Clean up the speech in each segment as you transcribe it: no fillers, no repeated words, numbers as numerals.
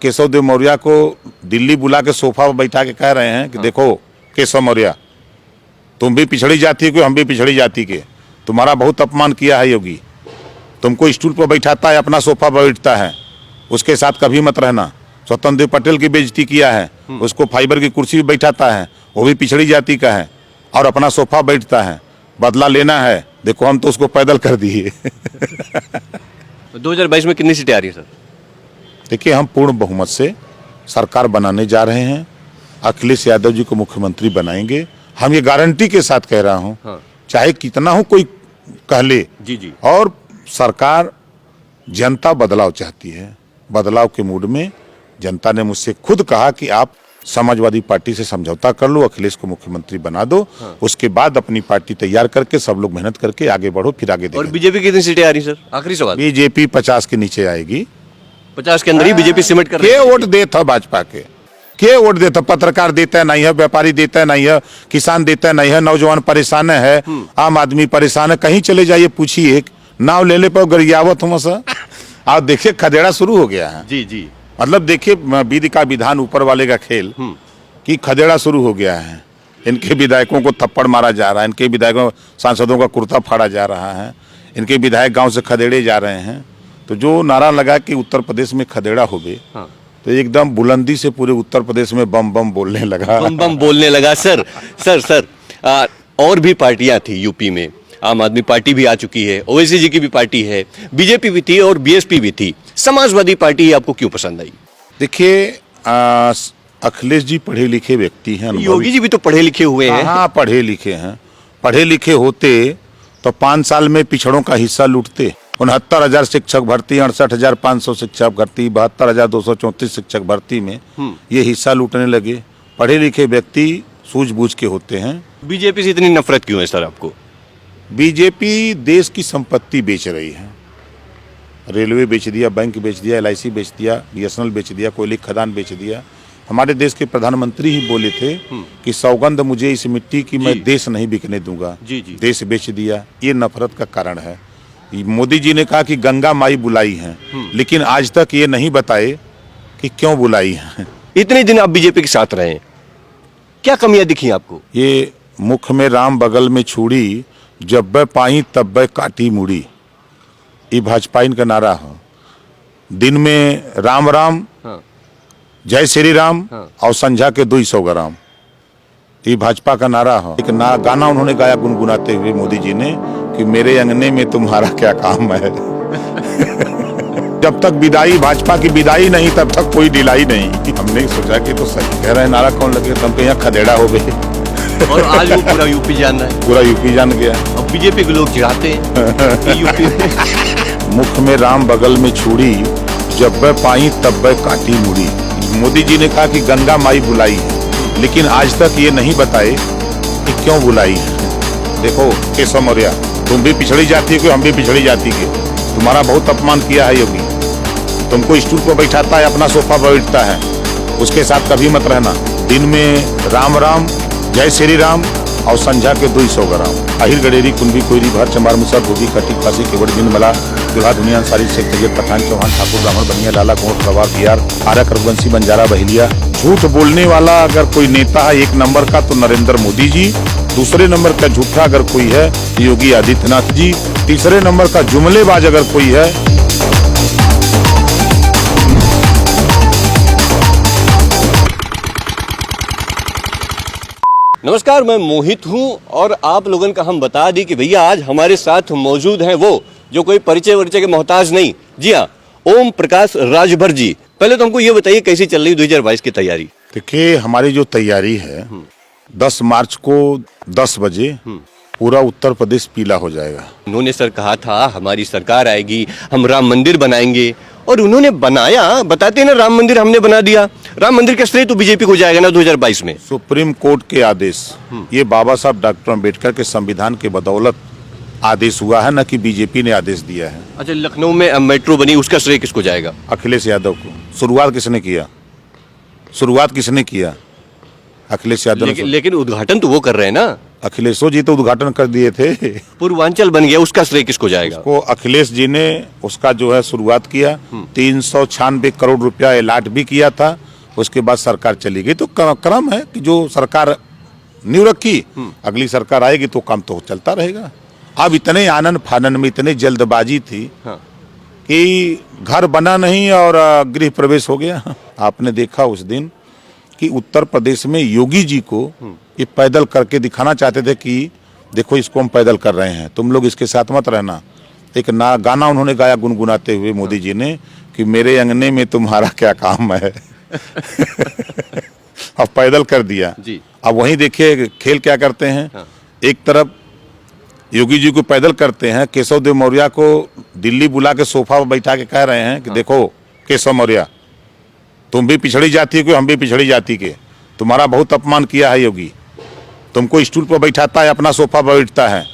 केशव देव मौर्य को दिल्ली बुला के सोफा पर बैठा के कह रहे हैं कि देखो केशव मौर्य, तुम भी पिछड़ी जाति के, हम भी पिछड़ी जाति के, तुम्हारा बहुत अपमान किया है योगी। तुमको स्टूल पर बैठाता है, अपना सोफा पर बैठता है, उसके साथ कभी मत रहना। स्वतंत्र देव पटेल की बेइज्जती किया है, उसको फाइबर की कुर्सी पर बैठाता है, वो भी पिछड़ी जाति का है और अपना सोफा बैठता है। बदला लेना है, देखो हम तो उसको पैदल कर दिए। 2022 में कितनी सीटें आ रही है सर? देखिए, हम पूर्ण बहुमत से सरकार बनाने जा रहे हैं। अखिलेश यादव जी को मुख्यमंत्री बनाएंगे, हम ये गारंटी के साथ कह रहा हूँ। हाँ। चाहे कितना हो कोई कह ले। जी। और सरकार, जनता बदलाव चाहती है। बदलाव के मूड में जनता ने मुझसे खुद कहा कि आप समाजवादी पार्टी से समझौता कर लो, अखिलेश को मुख्यमंत्री बना दो। हाँ। उसके बाद अपनी पार्टी तैयार करके सब लोग मेहनत करके आगे बढ़ो, फिर आगे देखेंगे। और बीजेपी की कितनी सीटें आ रही सर? आखिरी सवाल। बीजेपी 50 के नीचे आएगी। 50 के अंदर ही बीजेपी सीमेंट कर रही है। के वोट देता भाजपा के वोट देता? पत्रकार देता है नहीं है, व्यापारी देता है नहीं है, किसान देता है नहीं है, नौजवान परेशान है, आम आदमी परेशान है। कहीं चले जाइए, पूछिए, नाव ले पर गरियावत हूँ सर। आप देखिए, खदेड़ा शुरू हो गया है। जी। मतलब देखिए, विधि का विधान ऊपर वाले का खेल कि खदेड़ा शुरू हो गया है। इनके विधायकों को थप्पड़ मारा जा रहा है, इनके विधायकों सांसदों का कुर्ता फाड़ा जा रहा है, इनके विधायक गांव से खदेड़े जा रहे हैं। तो जो नारा लगा कि उत्तर प्रदेश में खदेड़ा हो गए, हाँ। तो एकदम बुलंदी से पूरे उत्तर प्रदेश में बम बम बोलने लगा। बम बोलने लगा। सर और भी पार्टियां थी यूपी में। आम आदमी पार्टी भी आ चुकी है, ओवैसी जी की भी पार्टी है, बीजेपी भी थी और बीएसपी भी थी। समाजवादी पार्टी आपको क्यों पसंद आई? देखिए, अखिलेश जी पढ़े लिखे व्यक्ति हैं। योगी जी भी तो पढ़े लिखे हुए हैं। हाँ, पढ़े लिखे हैं। पढ़े लिखे होते तो 5 साल में पिछड़ों का हिस्सा लूटते। 69,000 शिक्षक भर्ती, 68,500 शिक्षक भर्ती, 72,234 शिक्षक भर्ती में ये हिस्सा लूटने लगे। पढ़े लिखे व्यक्ति सूझबूझ के होते हैं। बीजेपी से इतनी नफरत क्यों है सर आपको? बीजेपी देश की संपत्ति बेच रही है। रेलवे बेच दिया, बैंक बेच दिया, LIC बेच दिया, BSNL बेच दिया, कोयले खदान बेच दिया। हमारे देश के प्रधानमंत्री ही बोले थे कि सौगंध मुझे इस मिट्टी की, मैं देश नहीं बिकने दूंगा। जी। देश बेच दिया। ये नफरत का कारण है। मोदी जी ने कहा कि गंगा माई बुलाई है, लेकिन आज तक ये नहीं बताए कि क्यों बुलाई है। इतने दिन आप बीजेपी के साथ रहे, क्या कमियां दिखी आपको? ये मुख में राम बगल में छुड़ी, जब बै पाई तब बै काटी मुड़ी, ये भाजपा इनका नारा है। दिन में राम राम, हाँ। जय श्री राम, हाँ। और संझा के 200 ग्राम, ये भाजपा का नारा है। एक गाना उन्होंने गाया गुनगुनाते हुए मोदी जी ने कि मेरे अंगने में तुम्हारा क्या काम है। जब तक विदाई, भाजपा की विदाई नहीं, तब तक कोई ढिलाई नहीं। हमने सोचा कि तो सही कह रहे हैं, नारा कौन लगे, तब यहाँ खदेड़ा हो गए। और आज वो पूरा यूपी जान रहा है। पूरा यूपी जान गया। अब बीजेपी के लोग चिढ़ाते हैं कि यूपी में मुख में राम बगल में छुड़ी, जब बै पाई तब बै काटी मुड़ी। मोदी जी ने कहा कि गंगा माई बुलाई है, लेकिन आज तक ये नहीं बताए कि क्यों बुलाई है। देखो केशव मौर्य, तुम भी पिछड़ी जाति के, हम भी पिछड़ी जाति के, तुम्हारा बहुत अपमान किया है योगी। तुमको स्टूल पर बैठाता है, अपना सोफा पर बैठता है, उसके साथ कभी मत रहना। दिन में राम राम, जय श्री राम, और संझा के 200 ग्राम। आहिर गडेरी, कुंभी कोयरी, भर चमार, मुसर, भोगी, कटी, फांसी, केवड़, बिन मला, दुल्हा, दुनिया, अंसारी, शेख, तैयब, पठान, चौहान, ठाकुर, ब्राह्मण, बनिया, लाला, गोंड, गवार, बिहार, आर्या, रघुवंशी, बंजारा, बहेलिया। झूठ बोलने वाला अगर कोई नेता है 1 नंबर का, तो नरेंद्र मोदी जी। दूसरे नंबर का झूठा अगर कोई है, योगी आदित्यनाथ जी। तीसरे नंबर का जुमलेबाज अगर कोई है, नमस्कार, मैं मोहित हूं और आप लोगों का हम बता दी कि भैया आज हमारे साथ मौजूद हैं वो जो कोई परिचय वरिचय के मोहताज नहीं। जी हाँ, ओम प्रकाश राजभर जी। पहले तो हमको ये बताइए कैसी चल रही 2022 की तैयारी? देखिए, हमारी जो तैयारी है, 10 मार्च को 10 बजे पूरा उत्तर प्रदेश पीला हो जाएगा। उन्होंने सर कहा था हमारी सरकार आएगी, हम राम मंदिर बनाएंगे, और उन्होंने बनाया। बताते हैं ना, राम मंदिर हमने बना दिया। राम मंदिर का श्रेय तो बीजेपी को जाएगा ना 2022 में। सुप्रीम कोर्ट के आदेश, ये बाबा साहब डॉक्टर अम्बेडकर के संविधान के बदौलत आदेश हुआ है, न कि बीजेपी ने आदेश दिया है। अच्छा, लखनऊ में मेट्रो बनी, उसका श्रेय किसको जाएगा? अखिलेश यादव को। शुरुआत किसने किया? शुरुआत किसने किया? अखिलेश यादव ने। लेकिन उद्घाटन तो वो कर रहे हैं ना। अखिलेशो जी तो उद्घाटन कर दिए थे। पूर्वांचल बन गया, उसका श्रेय किसको जाएगा? को अखिलेश जी ने उसका जो है शुरुआत किया, 396 करोड़ रुपया अलॉट भी किया था, उसके बाद सरकार चली गई। तो क्रम है कि जो सरकार नींव रखी, अगली सरकार आएगी तो काम तो चलता रहेगा। अब इतने आनन फानन में इतने जल्दबाजी थी कि घर बना नहीं और गृह प्रवेश हो गया। आपने देखा उस दिन कि उत्तर प्रदेश में योगी जी को ये पैदल करके दिखाना चाहते थे कि देखो इसको हम पैदल कर रहे हैं, तुम लोग इसके साथ मत रहना। एक गाना उन्होंने गाया गुनगुनाते हुए मोदी जी ने कि मेरे अंगने में तुम्हारा क्या काम है। अब पैदल कर दिया जी। अब वहीं देखिए खेल क्या करते हैं। एक तरफ योगी जी को पैदल करते हैं, केशव देव मौर्य को दिल्ली बुला के सोफा पर बैठा के कह रहे हैं कि देखो केशव मौर्य, तुम भी पिछड़ी जाति के, हम भी पिछड़ी जाति के, तुम्हारा बहुत अपमान किया है योगी, तुमको स्टूल पर बैठाता है, अपना सोफा पर बैठता है,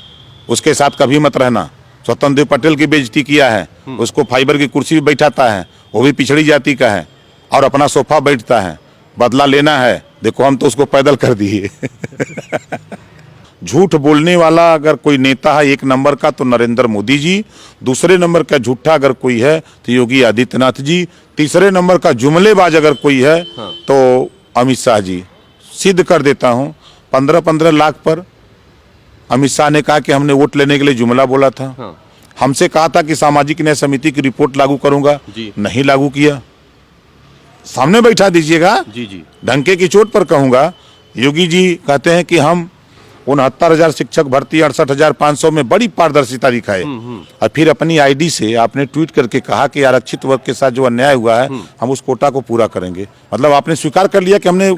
उसके साथ कभी मत रहना। स्वतंत्र देव पटेल की बेइज्जती किया है, उसको फाइबर की कुर्सी भी बैठाता है, वो भी पिछड़ी जाति का है और अपना सोफा बैठता है, बदला लेना है, देखो हम तो उसको पैदल कर दिए। झूठ बोलने वाला अगर कोई नेता है एक नंबर का तो नरेंद्र मोदी जी, दूसरे नंबर का झूठा अगर कोई है तो योगी आदित्यनाथ जी, तीसरे नंबर का जुमलेबाज अगर कोई है तो अमित शाह जी। सिद्ध कर देता हूं, 15-15 लाख पर अमित शाह ने कहा कि हमने वोट लेने के लिए जुमला बोला था। हमसे कहा था कि सामाजिक न्याय समिति की रिपोर्ट लागू करूंगा, नहीं लागू किया। सामने बैठा दीजिएगा, जी। डंके की चोट पर कहूंगा। योगी जी कहते हैं कि हम 69,000 शिक्षक भर्ती 68,500 में बड़ी पारदर्शिता दिखाए, और फिर अपनी आईडी से आपने ट्वीट करके कहा कि आरक्षित वर्ग के साथ जो अन्याय हुआ है हम उस कोटा को पूरा करेंगे। मतलब आपने स्वीकार कर लिया कि हमने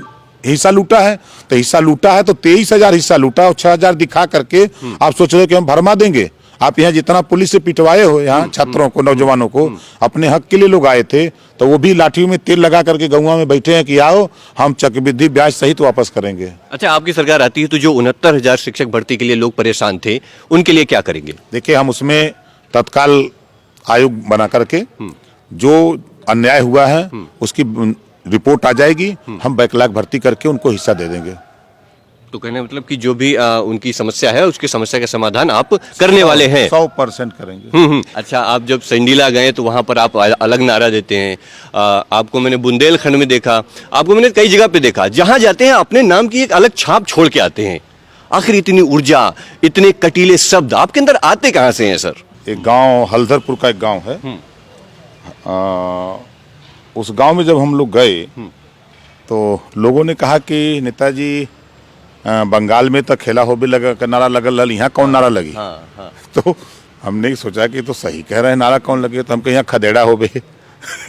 हिस्सा लूटा है, तो हिस्सा लूटा है तो 23,000 हिस्सा लूटा और 6,000 दिखा करके आप सोच रहे हो कि हम भरमा देंगे। आप यहाँ जितना पुलिस से पिटवाए हो यहाँ छात्रों को, नौजवानों को, अपने हक के लिए लोग आए थे तो वो भी लाठी में तेल लगा करके गौवा में बैठे हैं कि आओ हम चक्रवृद्धि ब्याज सहित वापस करेंगे। अच्छा, आपकी सरकार आती है तो जो 69,000 शिक्षक भर्ती के लिए लोग परेशान थे उनके लिए क्या करेंगे? देखिए, हम उसमें तत्काल आयोग बना करके जो अन्याय हुआ है उसकी रिपोर्ट आ जाएगी, हम बैकलॉग भर्ती करके उनको हिस्सा दे देंगे। तो कहने मतलब कि जो भी उनकी समस्या है उसकी समस्या का समाधान आप करने वाले हैं? 100% करेंगे। अच्छा, आप जब संडीला गए तो वहां पर आप अलग नारा देते हैं। आपको मैंने बुंदेलखंड में देखा, आपको मैंने कई जगह पे देखा, जहां जाते हैं अपने नाम की एक अलग छाप छोड़ के आते हैं। आखिर इतनी ऊर्जा, इतने कटीले शब्द आपके अंदर आते कहां से हैं सर? एक गांव हल्दरपुर का एक गांव है, उस गांव में जब हम लोग गए तो लोगों ने कहा कि नेताजी बंगाल में तो खेला हो भी लगा नारा लगल, यहाँ कौन नारा लगी? तो हमने सोचा कि तो सही कह रहे हैं, नारा कौन लगे? तो हम कहीं यहाँ खदेड़ा हो गए।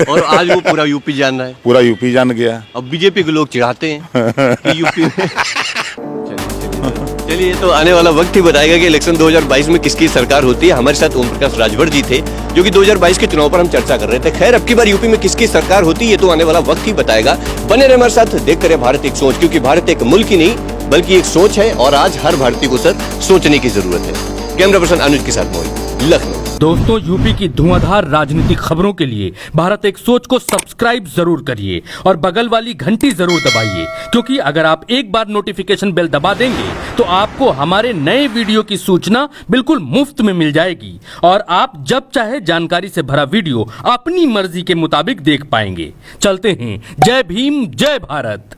और आज वो पूरा यूपी जान रहा है, पूरा यूपी जान गया। अब बीजेपी के लोग चिढ़ाते हैं कि यूपी में। चलिए, तो आने वाला वक्त ही बताएगा कि इलेक्शन 2022 में किसकी सरकार होती है। हमारे साथ ओम प्रकाश राजभर जी थे जो कि 2022 के चुनाव पर हम चर्चा कर रहे थे। खैर, अब की बार यूपी में किसकी सरकार होती है तो आने वाला वक्त ही बताएगा। बने रहे हमारे साथ, देखते रहे भारत एक सोच, क्योंकि भारत एक मुल्क ही नहीं बल्कि एक सोच है और आज हर भारतीय को सर सोचने की जरूरत है। कैमरा पर्सन अनुज के साथ मोहित, लखनऊ। दोस्तों, यूपी की धुआंधार राजनीतिक खबरों के लिए भारत एक सोच को सब्सक्राइब जरूर करिए और बगल वाली घंटी जरूर दबाइए, क्योंकि अगर आप एक बार नोटिफिकेशन बेल दबा देंगे तो आपको हमारे नए वीडियो की सूचना बिल्कुल मुफ्त में मिल जाएगी और आप जब चाहे जानकारी से भरा वीडियो अपनी मर्जी के मुताबिक देख पाएंगे। चलते हैं, जय भीम, जय भारत।